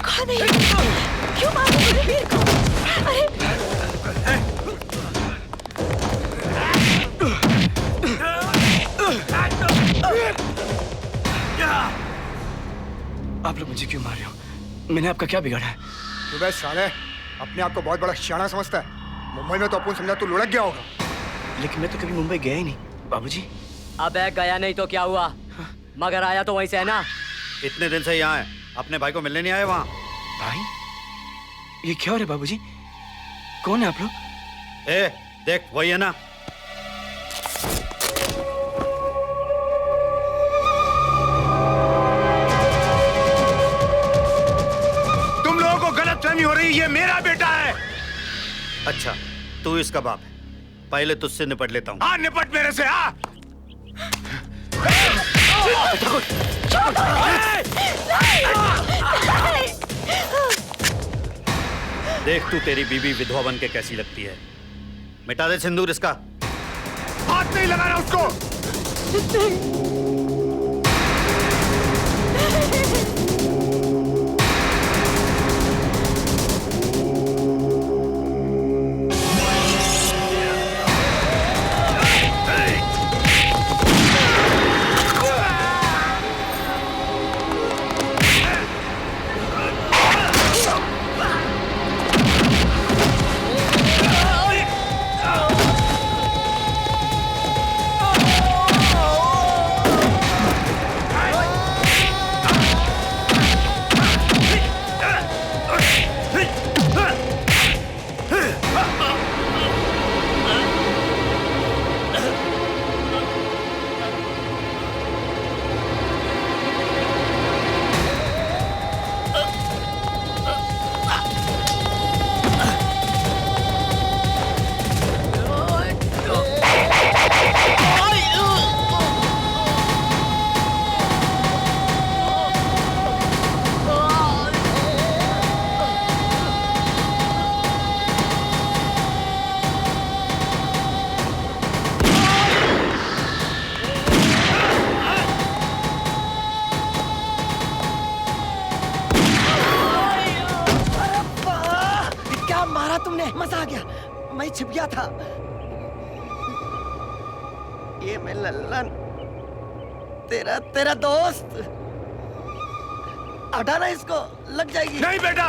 कौन है? क्यों मार रहे मेरे वीर को? अरे आप लोग मुझे क्यों मार रहे हो? मैंने आपका क्या बिगाड़ा है? तू बस साले अपने आप को बहुत बड़ा शाना समझता है। मुंबई में तो अपन समझा तू लुढ़क गया होगा। लेकिन मैं तो कभी मुंबई गया ही नहीं बाबूजी। अबे गया नहीं तो क्या हुआ? मगर आया तो वहीं से है ना। इतने दिन से यहाँ है, अपने भाई को मिलने नहीं आए वहाँ? भाई ये क्या हो रहा है बाबूजी? कौन है आप लोग? ए देख वही है ना। तुम लोगों को गलतफहमी हो रही, ये मेरा बेटा है। अच्छा तू इसका बाप है, पहले तुझसे निपट लेता हूँ। हाँ निपट मेरे से। हाँ देख तू तेरी बीवी विधवा बन के कैसी लगती है। मिटा दे सिंदूर इसका। हाथ नहीं लगाना उसको। मजा आ गया, मैं छिप गया था। ये मैं लल्लन तेरा दोस्त। हटाना इसको, लग जाएगी। नहीं बेटा।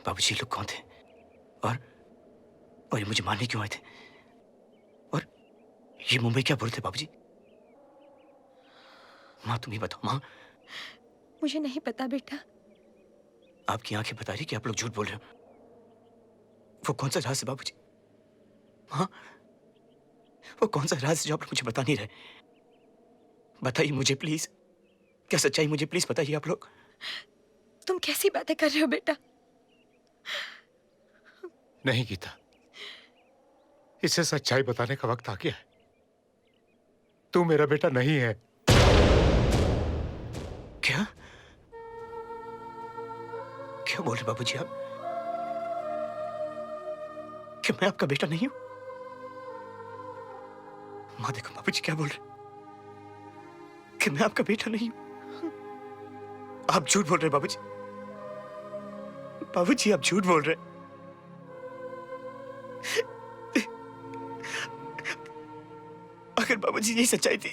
बाबूजी ये लोग कौन थे और ये मुझे मारने क्यों आए थे? और ये मुंबई क्या बोल थे बाबूजी? माँ तुम ही बताओ माँ। मुझे नहीं पता बेटा। आपकी आंखें बता रही कि आप लोग झूठ बोल रहे हो। वो कौन सा राज है बाबूजी? हाँ वो कौन सा राज है जो आप लोग मुझे बता नहीं रहे? बताइए मुझे प्लीज, क्या सच्चाई मुझे प्लीज बताइए आप लोग। तुम कैसी बातें कर रहे हो बेटा? नहीं गीता, इसे सच्चाई बताने का वक्त आ गया है। तू मेरा बेटा नहीं है। क्या क्या बोल रहे बाबूजी आप? क्या मैं आपका बेटा नहीं हूं? माँ देखो बाबूजी क्या बोल रहे कि मैं आपका बेटा नहीं हूं। आप झूठ बोल रहे बाबूजी। बाबूजी आप झूठ बोल रहे। अगर बाबूजी यही सच्चाई थी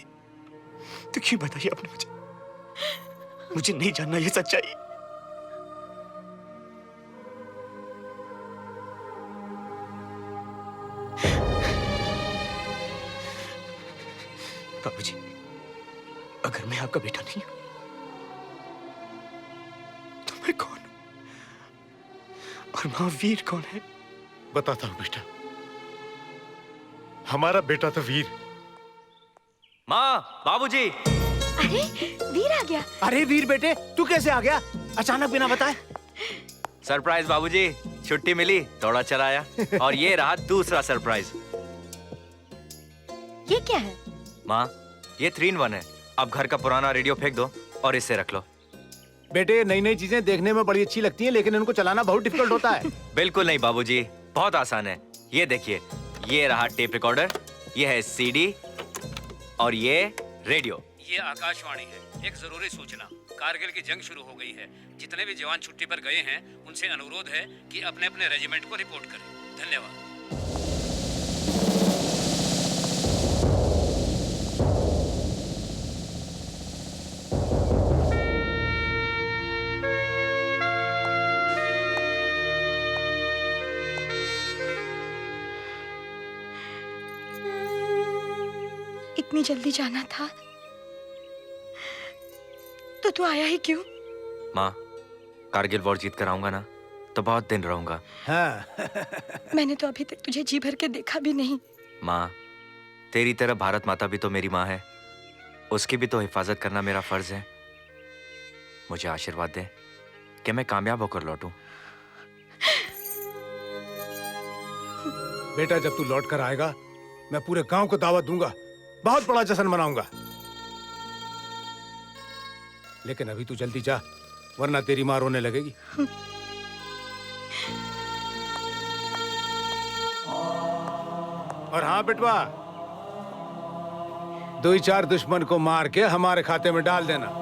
तो क्यों बताइए आपने मुझे? मुझे नहीं जानना ये सच्चाई। बाबूजी अगर मैं आपका बेटा नहीं हूं तो मैं कौन हूं? और महावीर कौन है? बताता हूं बेटा, हमारा बेटा तो वीर माँ, बाबूजी। अरे वीर आ गया। अरे वीर बेटे, तू कैसे आ गया अचानक बिना बताए? सरप्राइज बाबूजी, छुट्टी मिली, दौड़ा चला आया। और ये रहा दूसरा सरप्राइज। ये क्या है? माँ, ये 3-in-1 है। अब घर का पुराना रेडियो फेंक दो और इसे रख लो। बेटे, नई नई चीजें देखने में बड़ी अच्छी लगती हैं, लेकिन इनको चलाना बहुत डिफिकल्ट होता है। बिल्कुल नहीं बाबूजी, बहुत आसान है। ये देखिए, ये रहा टेप रिकॉर्डर, ये है सीडी और ये रेडियो। ये आकाशवाणी है। एक जरूरी सूचना, कारगिल की जंग शुरू हो गई है। जितने भी जवान छुट्टी पर गए हैं उनसे अनुरोध है कि अपने अपने रेजिमेंट को रिपोर्ट करें। धन्यवाद। इतनी जल्दी जाना था तो तू आया ही क्यों? माँ, कारगिल वॉर जीत कर आऊंगा ना तो बहुत दिन रहूंगा। हाँ। मैंने तो अभी तक तुझे जी भर के देखा भी नहीं। माँ, तेरी तरह भारत माता भी तो मेरी माँ है। उसकी भी तो हिफाजत करना मेरा फर्ज है। मुझे आशीर्वाद दे कि मैं कामयाब होकर लौटूं। बेटा, जब तू लौट कर आएगा मैं पूरे गांव को दावत दूंगा, बहुत बड़ा जश्न मनाऊंगा। लेकिन अभी तू जल्दी जा, वरना तेरी मां रोने लगेगी। और हाँ बेटवा, 2-4 दुश्मन को मार के हमारे खाते में डाल देना।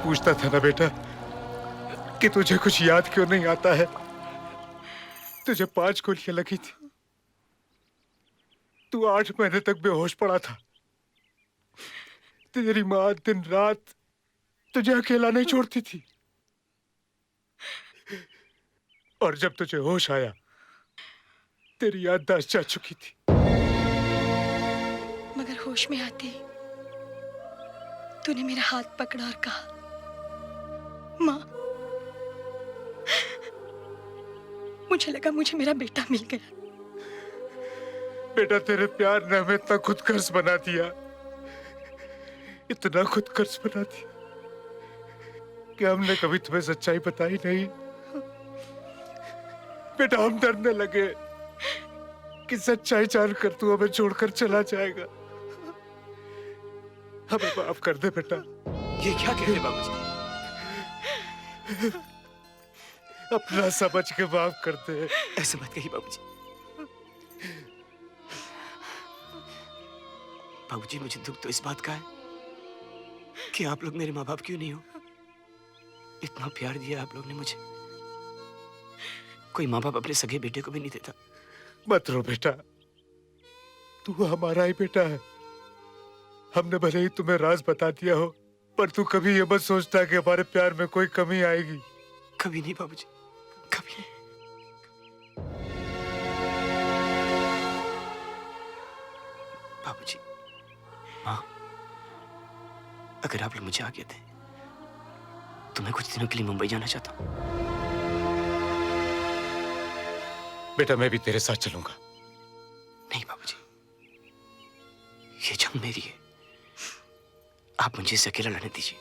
पूछता था ना बेटा कि तुझे कुछ याद क्यों नहीं आता है। तुझे 5 गोलियां लगी थी, तू 8 महीने तक बेहोश पड़ा था। तेरी माँ दिन रात तुझे अकेला नहीं छोड़ती थी, और जब तुझे होश आया तेरी याददाश्त जा चुकी थी। मगर होश में आते ही तूने मेरा हाथ पकड़ा और कहा, माँ, मुझे लगा मुझे मेरा बेटा मिल गया। बेटा, तेरे प्यार ने हमें इतना खुदगर्ज बना दिया, इतना खुदगर्ज बना दिया कि हमने कभी तुम्हें सच्चाई बताई नहीं। बेटा, हम डरने लगे कि सच्चाई जानकर तू हमें छोड़कर चला जाएगा। हमें माफ कर दे बेटा। ये क्या कह रहे बाबूजी? अपना समझ के माफ कर दे। ऐसे मत कहिए बाबूजी। बाबूजी, मुझे दुख तो इस बात का है कि आप लोग मेरे माँ बाप क्यों नहीं हो। इतना प्यार दिया आप लोग ने मुझे, कोई माँ बाप अपने सगे बेटे को भी नहीं देता। मत रो बेटा, तू हमारा ही बेटा है। हमने भले ही तुम्हें राज बता दिया हो, पर तू कभी ये मत सोचता कि हमारे प्यार में कोई कमी आएगी। कभी नहीं बाबूजी, कभी नहीं। बाबूजी, माँ, अगर आप लोग मुझे आज्ञा दें तो मैं कुछ दिनों के लिए मुंबई जाना चाहता हूँ। बेटा, मैं भी तेरे साथ चलूंगा। नहीं बाबूजी, ये जंग मेरी है, आप मुझे इसे अकेला लड़ने दीजिए।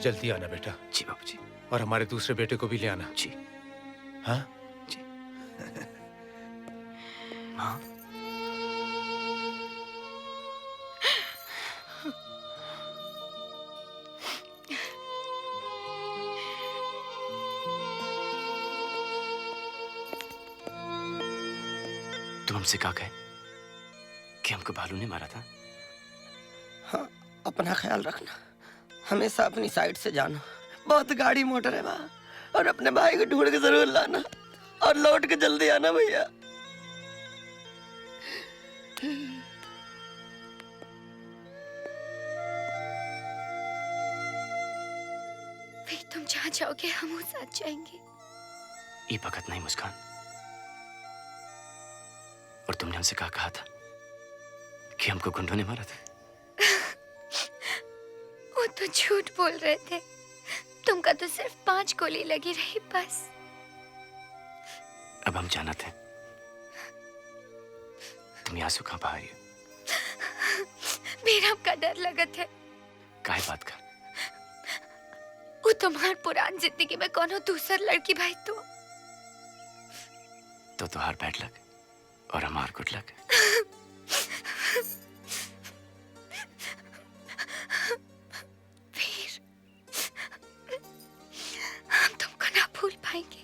जल्दी आना बेटा। जी बाबूजी। और हमारे दूसरे बेटे को भी ले आना। जी। हाँ जी। हाँ? तुम हमसे कहा गए कि हमको भालू ने मारा था? हाँ, अपना ख्याल रखना, हमेशा अपनी साइड से जाना। बहुत गाड़ी मोटर है वहाँ, और अपने भाई को ढूंढ के जरूर लाना और लौट के जल्दी आना भैया। फिर तुम जहाँ जाओगे हम उस साथ जाएंगे। ये वक्त नहीं मुस्कान। और तुमने हमसे कहा था कि हमको गुंडों ने मारा था। वो तो झूठ बोल रहे थे, तुमका तो सिर्फ 5 गोली लगी रही बस। अब हम जाना थे तुम यहाँ से कहाँ बहा रही हो? मेरा का डर लगत है। काहे बात का? वो तुम्हार पुरान जिंदगी में कोनो दूसर लड़की भाई तो तुहार बैड लक और हमार गुड लक। फिर हम तुमको ना भूल पाएंगे।